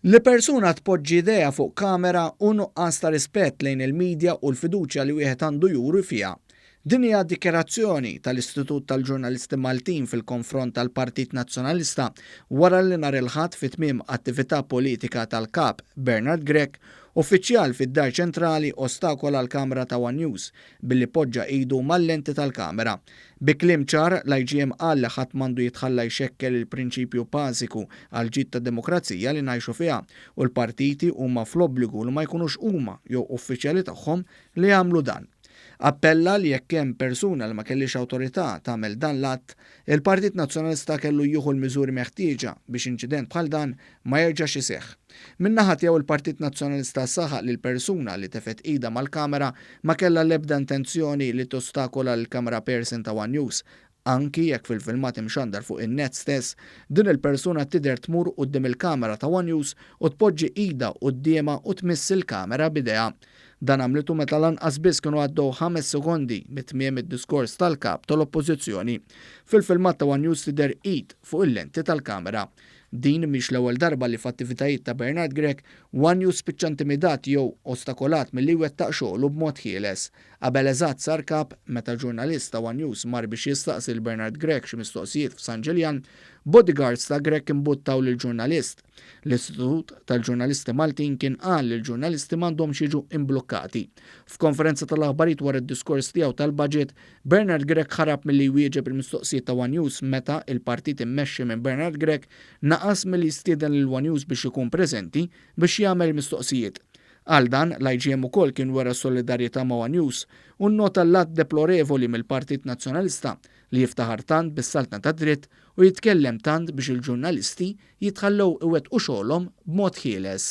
Li persuna tpoġġi idea fuq kamera u nuqqas ta' rispett lejn il-medja u l-fiduċja li wieħed għandu juru fiha. Din hija dikjarazzjoni tal-Istitut tal-Ġurnalisti Maltin fil-konfront tal-Partit Nazzjonalista wara li nhar il-Ħadd fi tmiem attività politika tal-kap Bernard Grech, uffiċjal fid-Dar Ċentrali ostakola l-Kamra ta' One News billi poġġa idu mal-lenti tal-kamera. Bi kliem ċar l-IGM qal li ħadd m'għandu jitħalla jxekkel il-prinċipju bażiku għal ġid tad-demokrazija li ngħixu fiha u l-partiti huma fl-obbligu li ma jkunux huma jew uffiċjali tagħhom li jagħmlu dan. Appella li jekk hemm persuna li ma kellix awtorità tagħmel dan l-att, il-Partit Nazzjonalista kellu jieħu l-miżuri meħtieġa biex inċident bħal dan ma jerġax iseħħ. Min-naħa tiegħu il-Partit Nazzjonalista saħaq li l-persuna li tefet ida mal-kamera ma kellha l-ebda intenzjoni li tostakola l-kamera person ta' One News. Anki jekk fil-filmat imxandar fuq in-net stess, din il-persuna tidher tmur quddiem il-kamera ta' One News u tpoġġi ida qudiemha u tmiss il-kamera b'idejha. Dan għamlitu meta lanqas biss kienu għaddew 5 sekondi mit-tmiem id-diskors tal-kap tal-Oppożizzjoni. Fil-filmat ta' One News tidher id fuq il-lenti tal-kamera. Din mhix l-ewwel darba li f'attivitajiet ta' Bernard Grech One News spiċċa intimidat jew ostakolat milli wettaq xogħlu b'mod ħieles. Qabel eżatt sar kap meta ġurnalista One News mar biex jistaqsi Bernard Grech xi mistoqsijiet f'San Ġiljan, bodyguards ta' Grech imbuttaw lill-ġurnalist. L-Istitut tal-Ġurnalisti Maltin kien qal li l-ġurnalisti m'għandhomx jiġu imblukkati. F'konferenza tal-aħbarijiet wara d-diskors tiegħu tal-budget, Bernard Grech ħarab milli jwieġeb il-mistoqsijiet ta' One News meta il-partit immexxi minn Bernard Grech naqas milli jistieden lil One News biex ikun preżenti biex jagħmel mistoqsijiet. Għal dan l-IGM ukoll kien wara solidarjetà ma' One News u nnota l-att deplorevoli mill-Partit Nazzjonalista li jiftaħar tant bis-saltna ta' dritt u jitkellem tant biex il-ġurnalisti jitħallew iwettqu xogħolhom b'mod ħieles.